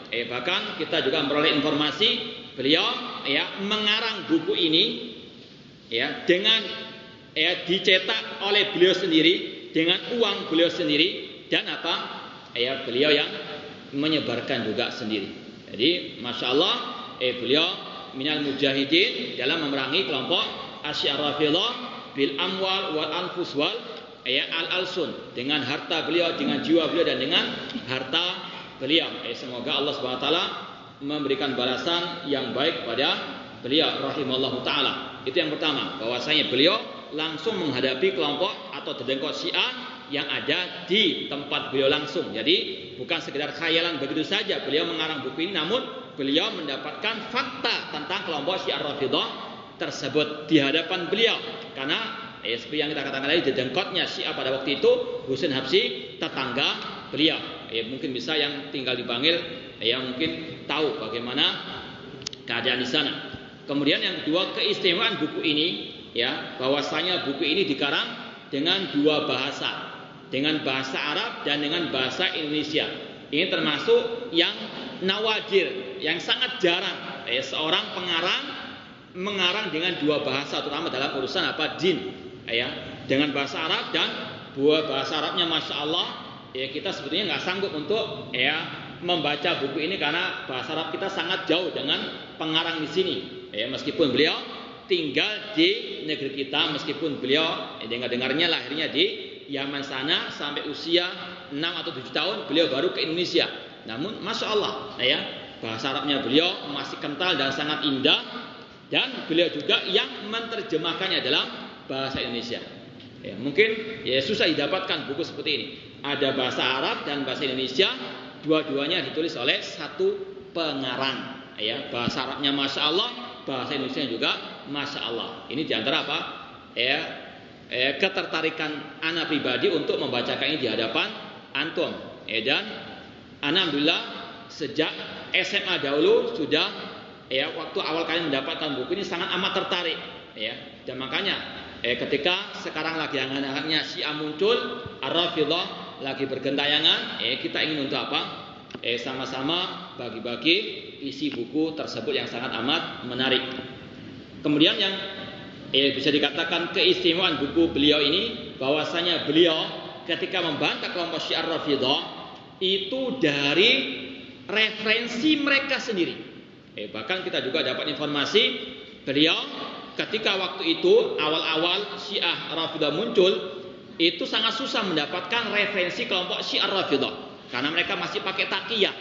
Bahkan kita juga memperoleh informasi beliau ya mengarang buku ini ya dengan ya dicetak oleh beliau sendiri dengan uang beliau sendiri, dan apa ya beliau yang menyebarkan juga sendiri. Jadi masya Allah beliau minal mujahidin dalam memerangi kelompok Syiah Rafidhah bil amwal wal anfus wal al-alsun, dengan harta beliau, dengan jiwa beliau, dan dengan harta beliau. Semoga Allah Subhanahu wa taala memberikan balasan yang baik pada beliau rahimallahu taala. Itu yang pertama, bahwasanya beliau langsung menghadapi kelompok atau dedengkot Syiah yang ada di tempat beliau langsung. Jadi bukan sekedar khayalan begitu saja beliau mengarang buku ini, namun beliau mendapatkan fakta tentang kelompok Syiah Rafidhah tersebut di hadapan beliau. Karena seperti yang kita katakan tadi, dedengkotnya Syiah pada waktu itu Husain Habsyi, tetangga beliau. Mungkin bisa yang tinggal di Bangil yang mungkin tahu bagaimana keadaan di sana. Kemudian yang kedua, keistimewaan buku ini ya, bahwasanya buku ini dikarang dengan dua bahasa, dengan bahasa Arab dan dengan bahasa Indonesia. Ini termasuk yang nawadir, yang sangat jarang seorang pengarang mengarang dengan dua bahasa, terutama dalam urusan jin ya, dengan bahasa Arab dan dua bahasa Arabnya masya Allah ya, kita sebetulnya nggak sanggup untuk ya membaca buku ini karena bahasa Arab kita sangat jauh dengan pengarang di sini ya, meskipun beliau tinggal di negeri kita, meskipun beliau dengar-dengarnya lahirnya di Yaman sana, sampai usia 6 atau 7 tahun beliau baru ke Indonesia. Namun masya Allah ya, bahasa Arabnya beliau masih kental dan sangat indah, dan beliau juga yang menerjemahkannya dalam bahasa Indonesia. Ya, mungkin ya susah didapatkan buku seperti ini. Ada bahasa Arab dan bahasa Indonesia, dua-duanya ditulis oleh satu pengarang. Ya, bahasa Arabnya masya Allah, bahasa Indonesia juga masya Allah. Ini diantara apa? Ya, ketertarikan ana pribadi untuk membacakan ini di hadapan antum. Dan alhamdulillah sejak SMA dahulu sudah ya, waktu awal kali mendapatkan buku ini sangat amat tertarik ya, dan makanya ketika sekarang lagi hangat-hangatnya Syiah muncul, Ar-Rafidhah lagi bergentayangan, kita ingin untuk apa? Sama-sama bagi-bagi isi buku tersebut yang sangat amat menarik. Kemudian yang bisa dikatakan keistimewaan buku beliau ini, bahwasanya beliau ketika membantah kelompok Syiah Rafidhah itu dari referensi mereka sendiri. Bahkan kita juga dapat informasi beliau ketika waktu itu awal-awal Syiah Rafidhah muncul, itu sangat susah mendapatkan referensi kelompok Syiah Rafidhah karena mereka masih pakai taqiyah.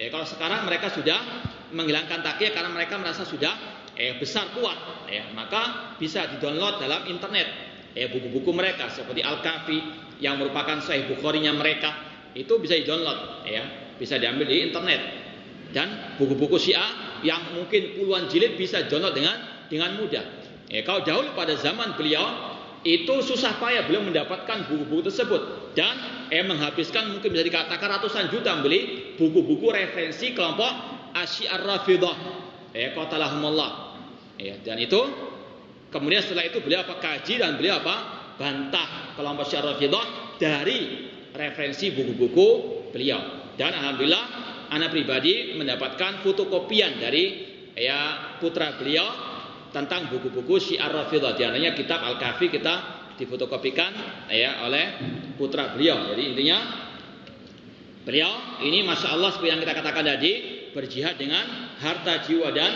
Kalau sekarang mereka sudah menghilangkan taqiyah karena mereka merasa sudah besar kuat, maka bisa di-download dalam internet buku-buku mereka seperti Al-Kafi yang merupakan Sahih Bukhari-nya mereka, itu bisa di-download bisa diambil di internet. Dan buku-buku Syiah yang mungkin puluhan jilid bisa download dengan mudah. Kalau dahulu pada zaman beliau itu susah payah beliau mendapatkan buku-buku tersebut, dan menghabiskan mungkin bisa dikatakan ratusan juta membeli buku-buku referensi kelompok Syiah Rafidhah qatalahumullah. Dan itu kemudian setelah itu beliau kaji dan beliau bantah kelompok Syiah Rafidhah dari referensi buku-buku beliau. Dan alhamdulillah ana pribadi mendapatkan fotokopian dari putra beliau tentang buku-buku Syiah Rafidhah. Di antaranya kitab Al-Kafi kita difotokopikan oleh putra beliau. Jadi intinya beliau ini masya Allah seperti yang kita katakan tadi, berjihad dengan harta jiwa dan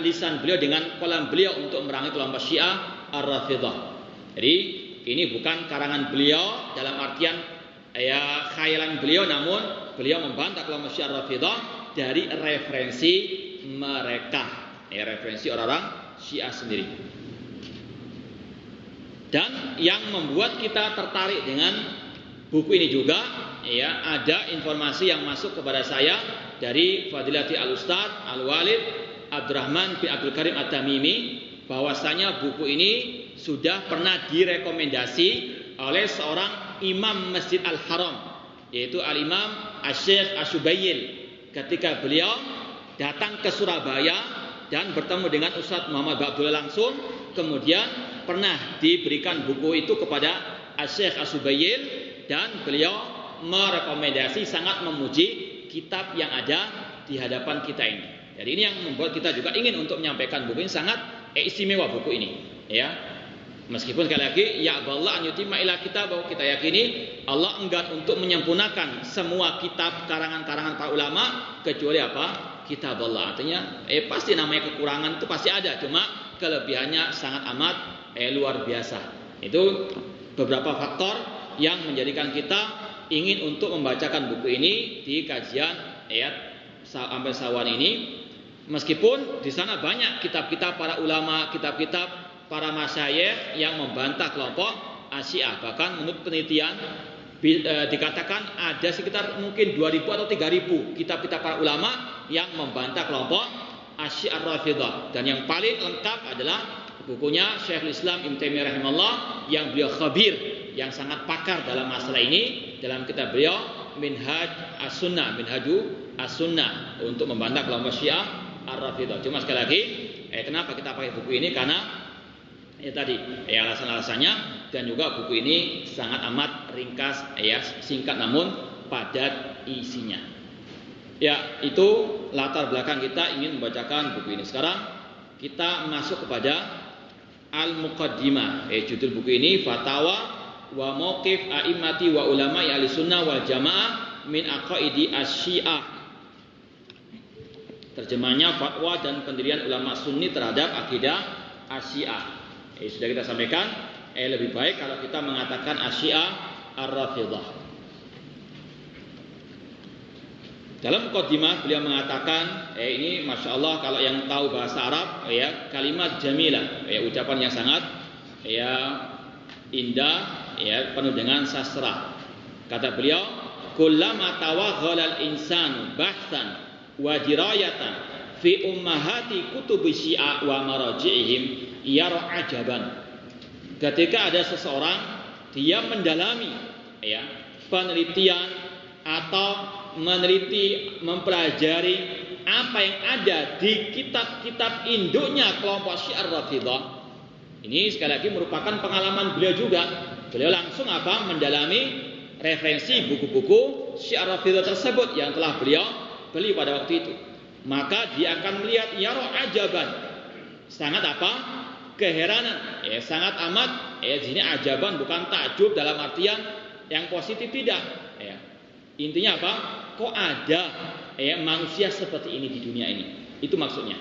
lisan beliau, dengan kolam beliau untuk memerangi kelompok Syiah Ar-Rafidhah. Jadi ini bukan karangan beliau dalam artian khayalan beliau, namun beliau membantah kelompok Syiah Rafidhah dari referensi mereka, referensi orang-orang Syiah sendiri. Dan yang membuat kita tertarik dengan buku ini juga ada informasi yang masuk kepada saya dari Fadilati Al-Ustadz Al-Walid Abdurrahman bin Abdul Karim At-Tamimi bahwasanya buku ini sudah pernah direkomendasi oleh seorang imam Masjid Al-Haram, yaitu Al-Imam Asy-Syaikh Asy-Syubayil, ketika beliau datang ke Surabaya dan bertemu dengan Ustadz Muhammad Abdullah langsung, kemudian pernah diberikan buku itu kepada Asy-Syaikh Asy-Syubayil dan beliau merekomendasi, sangat memuji kitab yang ada di hadapan kita ini. Jadi ini yang membuat kita juga ingin untuk menyampaikan buku ini, sangat istimewa buku ini, ya. Meskipun sekali lagi, ya Allah an yutimma ila kitab, bahwa kita yakini Allah enggan untuk menyempurnakan semua kitab karangan-karangan para ulama kecuali apa? Kitab Allah. Artinya pasti namanya kekurangan itu pasti ada, cuma kelebihannya sangat amat luar biasa. Itu beberapa faktor yang menjadikan kita ingin untuk membacakan buku ini di kajian sampai sawan ini. Meskipun di sana banyak kitab-kitab para ulama, kitab-kitab para masyayikh yang membantah kelompok Syiah. Bahkan menurut penelitian dikatakan ada sekitar mungkin 2.000 atau 3.000 kitab-kitab para ulama yang membantah kelompok Syiah Rafidhah. Dan yang paling lengkap adalah bukunya Syekhul Islam Ibnu Taimiyah rahimahullah, yang beliau khabir, yang sangat pakar dalam masalah ini, dalam kitab beliau Minhaj As-Sunnah, Minhaju As-Sunnah, untuk membantah kelompok Syiah Ar-Rafidhah. Cuma sekali lagi, kenapa kita pakai buku ini? Karena tadi alasan-alasannya, dan juga buku ini sangat amat ringkas, singkat namun padat isinya. Ya, itu latar belakang kita ingin membacakan buku ini. Sekarang kita masuk kepada Al-Muqaddimah. Judul buku ini Fatawa wa Mauqif A'immati wa Ulama'i Ahlussunnah wal Jamaah min Aqaidi Asy-Syiah. Terjemahnya fatwa dan pendirian ulama Sunni terhadap akidah Asy-Syiah. Sudah kita sampaikan, lebih baik kalau kita mengatakan Asy-Syiah Ar-Rafidhah. Dalam muqaddimah beliau mengatakan, ini masya Allah kalau yang tahu bahasa Arab, kalimat jamilah, ucapan yang sangat indah, penuh dengan sastra. Kata beliau, kullama tawaghala al-insanu bahsan wa dirayatan fi ummahati kutubi Syiah wa maraji'ihim yara ajaban. Ketika ada seseorang dia mendalami penelitian atau meneliti, mempelajari apa yang ada di kitab-kitab induknya kelompok Syiah Rafidhah, ini sekali lagi merupakan pengalaman beliau juga. Beliau langsung mendalami referensi buku-buku Syiah Rafidhah tersebut yang telah beliau beli pada waktu itu. Maka dia akan melihat yara ajaban, sangat keheranan, sangat amat. Di sini ajaban bukan takjub dalam artian yang positif, tidak. Intinya kok ada manusia seperti ini di dunia ini? Itu maksudnya.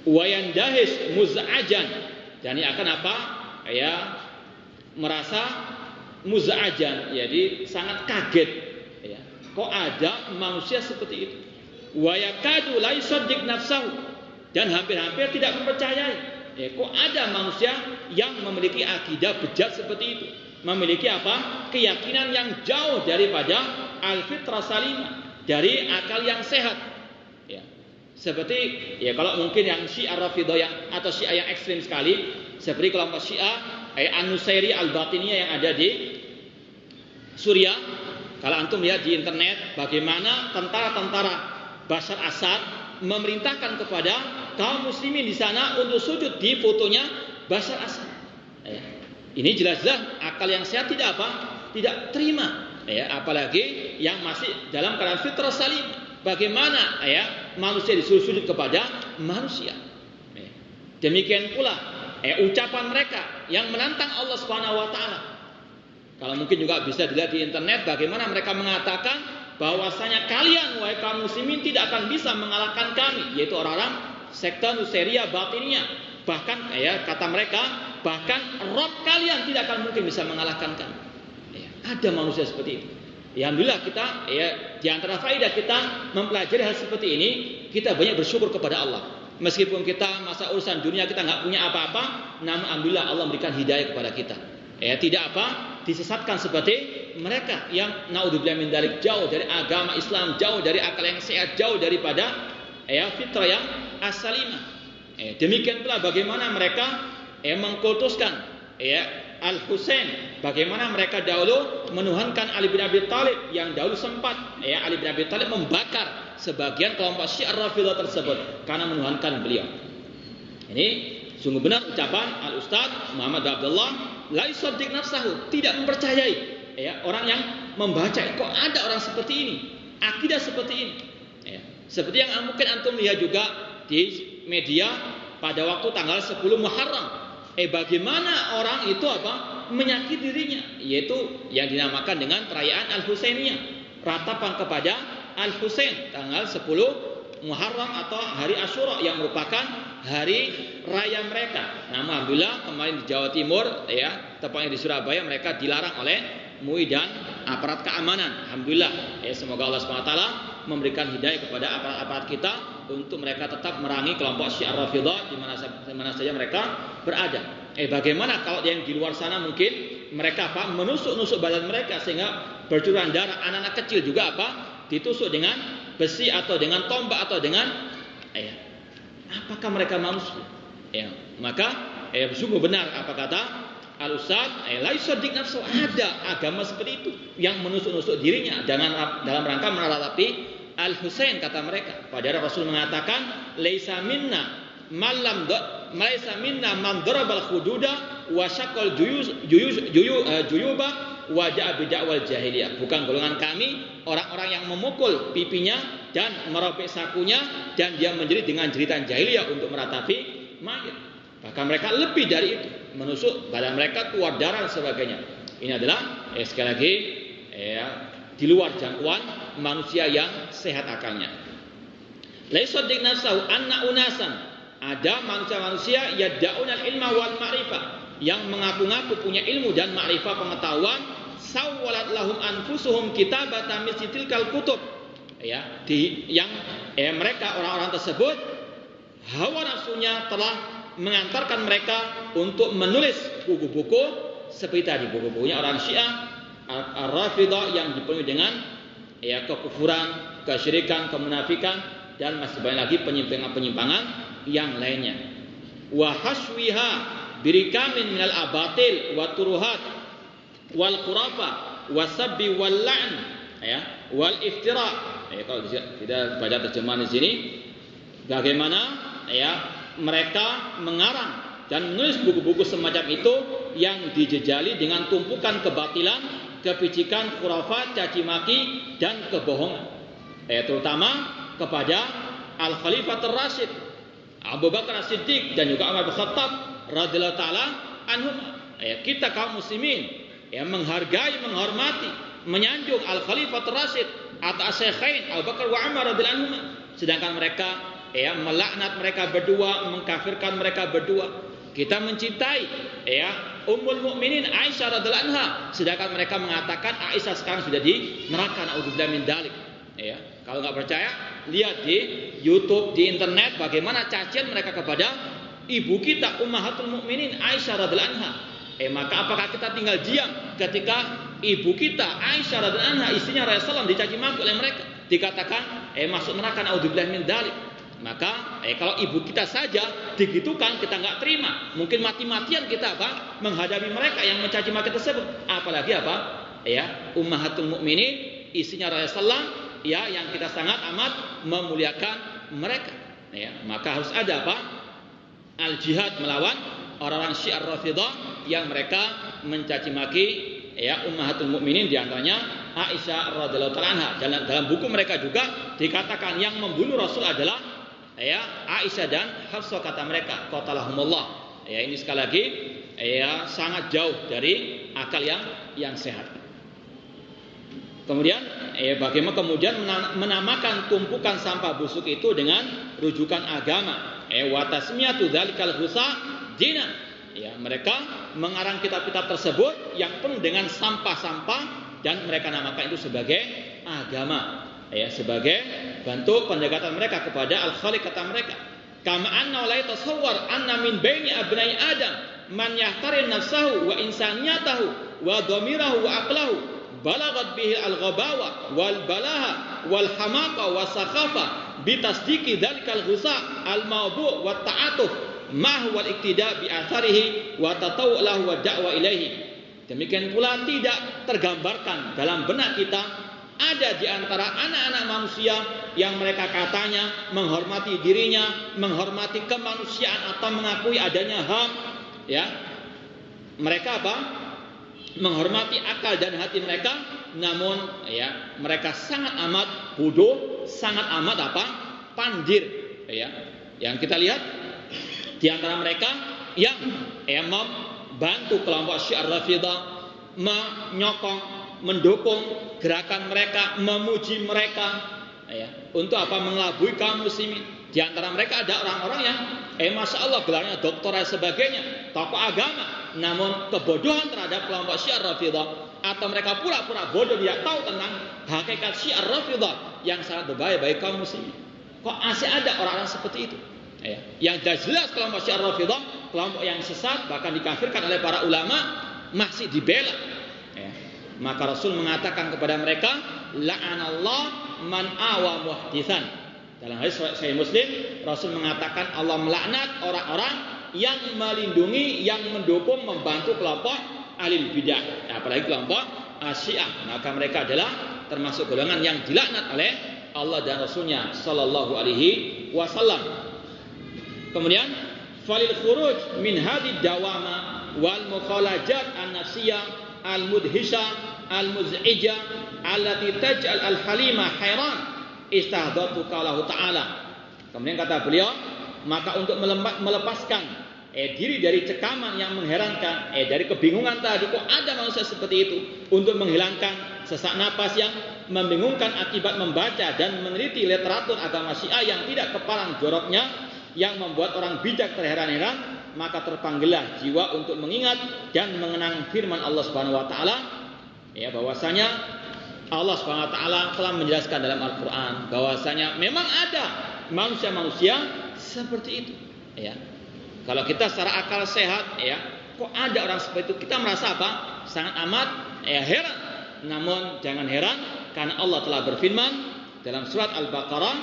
Wayandahis muz'ajan, dan ini akan merasa muz'ajan, jadi sangat kaget. Kok ada manusia seperti itu? Wayakadu la yusaddiq nafsahu, dan hampir-hampir tidak mempercayai. Kok ada manusia yang memiliki akidah bejat seperti itu, memiliki keyakinan yang jauh daripada al-fitrah salimah, dari akal yang sehat. Seperti kalau mungkin yang Syiah Rafidhah atau Syiah yang ekstrim sekali, seperti kelompok Syiah An-Nusairi Al-Batiniyah yang ada di Suriah. Kalau antum lihat di internet bagaimana tentara-tentara Bashar Assad memerintahkan kepada kaum muslimin di sana untuk sujud di fotonya Bashar Assad. Ini jelas-jelas akal yang sehat tidak terima. Apalagi yang masih dalam keadaan fitrah salim. Bagaimana manusia disuruh sujud kepada manusia? Demikian pula ucapan mereka yang menantang Allah Subhanahu wa taala. Kalau mungkin juga bisa dilihat di internet bagaimana mereka mengatakan bahwasanya kalian wahai kaum muslimin tidak akan bisa mengalahkan kami, yaitu orang-orang sekte Nusairiyah Batiniyah. Bahkan kata mereka, bahkan Rabb kalian tidak akan mungkin bisa mengalahkan kami. Ada manusia seperti itu. Alhamdulillah kita di antara faedah kita mempelajari hal seperti ini, kita banyak bersyukur kepada Allah. Meskipun kita masa urusan dunia kita nggak punya apa-apa, namun alhamdulillah Allah memberikan hidayah kepada kita. Tidak disesatkan seperti mereka yang naudzubillah min dzalik, jauh dari agama Islam, jauh dari akal yang sehat, jauh daripada fitrah yang as-salimah. Demikian pula bagaimana mereka mengkultuskan Al-Husain, bagaimana mereka dahulu menuhankan Ali bin Abi Thalib, yang dahulu sempat Ali bin Abi Thalib membakar sebagian kelompok Syiah Rafidhah tersebut karena menuhankan beliau. Ini sungguh benar ucapan Al-Ustaz Muhammad Abdullah, la yusaddiq nafsahu, tidak mempercayai orang yang membaca, kok ada orang seperti ini, akidah seperti ini. Seperti yang mungkin antum lihat juga di media pada waktu tanggal 10 Muharram. Bagaimana orang itu menyakiti dirinya, yaitu yang dinamakan dengan perayaan Al-Husainiyah, ratapan kepada Al-Husain tanggal 10 Muharram atau hari Asyura yang merupakan hari raya mereka. Namun alhamdulillah kemarin di Jawa Timur, tepatnya di Surabaya, mereka dilarang oleh MUI dan aparat keamanan. Alhamdulillah, semoga Allah SWT memberikan hidayah kepada aparat-aparat kita untuk mereka tetap merangi kelompok Syiah Rafidhah di mana saja mereka berada. Bagaimana kalau yang di luar sana mungkin mereka menusuk-nusuk badan mereka sehingga bercurahan darah, anak-anak kecil juga ditusuk dengan besi atau dengan tombak atau dengan apakah mereka manusia? Maka sungguh benar apa kata Al-Ustaz, la yusaddiq nafsu, ada agama seperti itu yang menusuk-nusuk dirinya dalam rangka menaratapi Al-Husain, kata mereka. Padahal Rasul mengatakan laisa minna man darabal khududa wa syaqal juyuba wa ja'a bid'awal jahiliyah. Bukan golongan kami orang-orang yang memukul pipinya dan merobek sakunya dan dia menjerit dengan jeritan jahiliyah untuk meratapi mayit. Bahkan mereka lebih dari itu, menusuk badan mereka, keluar darah dan sebagainya. Ini adalah sekali lagi di luar jangkauan manusia yang sehat akalnya. La yusaddiq nafsahu anna unasan, ada manusia-manusia yad'unal ilma wal ma'rifah, yang mengaku-ngaku punya ilmu dan ma'rifah pengetahuan, sawwalat lahum anfusuhum kitabatan mislitil kal kutub. Mereka orang-orang tersebut hawa nafsunya telah mengantarkan mereka untuk menulis buku-buku seperti tadi, buku-bukunya orang Syiah Ar-Rafidhah yang dipenuhi dengan kekufuran, kesyirikan, kemunafikan dan masih banyak lagi penyimpangan-penyimpangan yang lainnya. Wa haswiha birikamin minal abatil wa turuhat wal khurafa wasabbi wal la'n wal iftira. Kalau tidak baca terjemahan di sini, bagaimana mereka mengarang dan menulis buku-buku semacam itu yang dijejali dengan tumpukan kebatilan, kepicikan, khurafat, caci maki dan kebohongan, terutama kepada Al-Khalifah Ar-Rasyid Abu Bakar As-Siddiq dan juga Umar bin Khattab radhiyallahu taala anhum. Kita kaum muslimin menghargai, menghormati, menyanjung Al-Khalifah Ar-Rasyid atau As-Syaikhain Abu Bakar wa Umar radhiyallahu anhum, sedangkan mereka melaknat mereka berdua, mengkafirkan mereka berdua. Kita mencintai Ummul Mukminin Aisyah radhiyallahu anha, sedangkan mereka mengatakan Aisyah sekarang sudah di neraka, naudzubillah min dzalik. Kalau nggak percaya, lihat di YouTube, di internet bagaimana cacian mereka kepada ibu kita Ummahatul Mukminin Aisyah radhiyallahu anha. Maka apakah kita tinggal diam ketika ibu kita Aisyah radhiyallahu anha, istrinya Rasulullah SAW, dicaci maki oleh mereka, dikatakan masuk neraka, naudzubillah min dzalik? Maka kalau ibu kita saja digitukan kita nggak terima, mungkin mati-matian kita menghadapi mereka yang mencaci maki tersebut, apalagi Ummahatul Mukminin, istrinya Rasulullah SAW, yang kita sangat amat memuliakan mereka. Maka harus ada al-jihad melawan orang-orang Syiah Rafidhah yang mereka mencaci maki Ummahatul Mukminin, diantaranya Aisyah radhiyallahu anha. Dalam buku mereka juga dikatakan yang membunuh Rasul adalah Aisyah dan Hafsah, kata mereka, qatalahumullah. Ini sekali lagi sangat jauh dari akal yang sehat. Kemudian bagaimana kemudian menamakan tumpukan sampah busuk itu dengan rujukan agama. Wa tasmiyatu dzalikal husa dinan. Mereka mengarang kitab-kitab tersebut yang penuh dengan sampah-sampah dan mereka namakan itu sebagai agama. Sebagai bentuk pendekatan mereka kepada Al-Khaliq, kata mereka. Kama anna la yatasawwar anna min baini abnai Adam man yahtarin nafsahu wa insaniyatahu wa dhamirahu wa aqlahu balagat bihi al-ghabawa wal balaha wal hamaqa was sakhafa bitasdiqi dzalikal ghusa al-mawbu' wat ta'atuf ma huwa al-iktida bi atharihi wa tatawwu lahu wa da'wa ilaihi. Demikian pula tidak tergambarkan dalam benak kita ada di antara anak-anak manusia yang mereka katanya menghormati dirinya, menghormati kemanusiaan atau mengakui adanya HAM, ya. Mereka apa? Menghormati akal dan hati mereka, namun ya, mereka sangat amat bodoh, sangat amat apa? Pandir, ya. Yang kita lihat di antara mereka yang membantu kelompok Syiah Rafidah, menyokong, mendukung gerakan mereka, memuji mereka, ya, untuk apa? Mengelabui kaum muslimin. Di antara mereka ada orang-orang yang masya Allah gelarnya doktor dan sebagainya, tokoh agama, namun kebodohan terhadap kelompok Syiah Rafidah atau mereka pura-pura bodoh tidak tahu tentang hakikat Syiah Rafidah yang sangat berbahaya bagi kaum muslimin. Kok masih ada orang-orang seperti itu? Ya. Yang jelas kelompok Syiah Rafidah kelompok yang sesat, bahkan dikafirkan oleh para ulama, masih dibela. Ya. Maka Rasul mengatakan kepada mereka, la'anallah man awa muhditsan. Dalam hadis Sahih Muslim, Rasul mengatakan Allah melaknat orang-orang yang melindungi, yang mendukung, membantu kelompok ahli bidah, apalagi kelompok Syiah. Maka mereka adalah termasuk golongan yang dilaknat oleh Allah dan Rasulnya Sallallahu Alaihi Wasallam. Kemudian falil khuruj min hadid dawama wal mukhalajat an-nafsiyah al-mudhisha al-muz'ijah allati taj'al al-halima hairan istahdatu qaulahu ta'ala. Kemudian kata beliau, maka untuk melepaskan diri dari cekaman yang mengherankan, dari kebingungan tadi, kok ada manusia seperti itu, untuk menghilangkan sesak napas yang membingungkan akibat membaca dan meneliti literatur agama Syiah yang tidak kepalang joroknya, yang membuat orang bijak terheran-heran, maka terpanggillah jiwa untuk mengingat dan mengenang firman Allah Subhanahu wa taala, ya, bahwasanya Allah Subhanahu wa taala telah menjelaskan dalam Al-Qur'an bahwasanya memang ada manusia-manusia seperti itu, ya. Kalau kita secara akal sehat, ya, kok ada orang seperti itu, kita merasa apa? Sangat amat heran. Namun jangan heran, karena Allah telah berfirman dalam surat Al-Baqarah,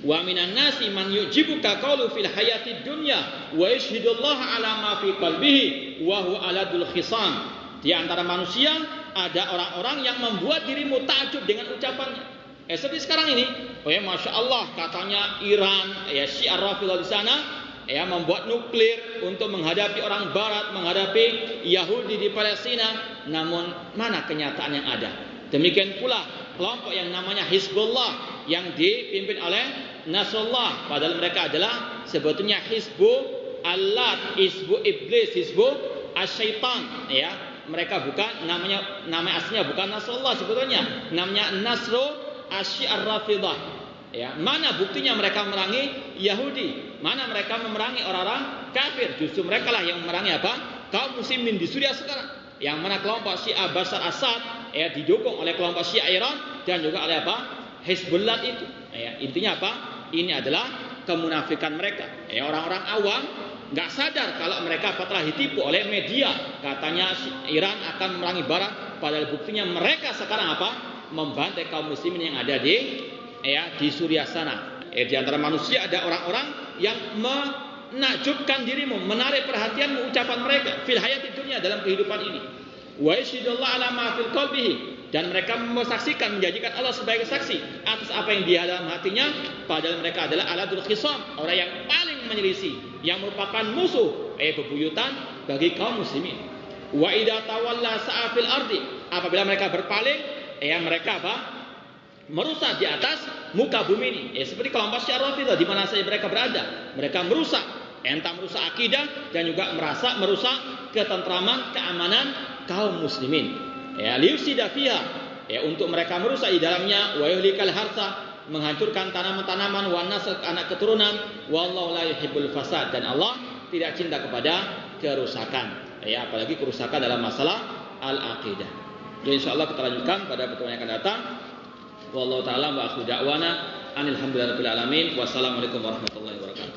wa minan nasi man yujibuka qawlu fil hayatid dunya wa yashhadullaha ala ma fi qalbihi wa huwa aladul khisam. Di antara manusia ada orang-orang yang membuat dirimu takjub dengan ucapannya. Seperti sekarang ini, masya Allah, katanya Iran, Syiah Rafidah di sana, membuat nuklir untuk menghadapi orang Barat, menghadapi Yahudi di Palestina. Namun mana kenyataan yang ada? Demikian pula kelompok yang namanya Hizbullah yang dipimpin oleh Nasrullah, padahal mereka adalah sebetulnya Hizbu Allah, Hizbu Iblis, Hizbu Asyaitan, ya. Mereka bukan nama aslinya bukan Nasrullah, sebetulnya namanya Nasru Asy-Syiah Rafidah. Ya, mana buktinya mereka memerangi Yahudi? Mana mereka memerangi orang-orang kafir? Justru mereka lah yang memerangi apa? Kaum muslimin di Suriah sekarang. Yang mana kelompok Syiah Bashar Assad didukung oleh kelompok Syiah Iran dan juga oleh apa? Hizbullah itu. Ya, intinya apa? Ini adalah kemunafikan mereka. Orang-orang awam nggak sadar kalau mereka telah ditipu oleh media. Katanya Iran akan memerangi Barat, padahal buktinya mereka sekarang apa? Membantai kaum muslimin yang ada di Suriah sana. Di antara manusia ada orang-orang yang menakjubkan dirimu, menarik perhatianmu ucapan mereka fil hayatid dunya, dalam kehidupan ini. Wa yasyhadullahu ala ma fil qalbihi, dan mereka mensaksikan, menjadikan Allah sebagai saksi atas apa yang di dalam hatinya, padahal mereka adalah aladul khisam, orang yang paling menyelisih, yang merupakan musuh bebuyutan bagi kaum muslimin. Wa idza tawalla sa'a fil ardi, apabila mereka berpaling, mereka apa? Merusak di atas muka bumi ini. Seperti kelompok Syiah Rafidah di mana saja mereka berada, mereka merusak, entah merusak akidah dan juga merusak ketentraman, keamanan kaum muslimin. Liusida fiha, untuk mereka merusak di dalamnya, wa yuhlikal harsa, menghancurkan tanaman-tanaman, wa nasl, anak keturunan, wallahu la yuhibbul fasad, dan Allah tidak cinta kepada kerusakan, apalagi kerusakan dalam masalah al-aqidah. Jadi insyaallah kita lanjutkan pada pertemuan yang akan datang. Wallahu taala wa akhu da'wana anil hamdulillahi rabbil alamin. Wassalamualaikum warahmatullahi wabarakatuh.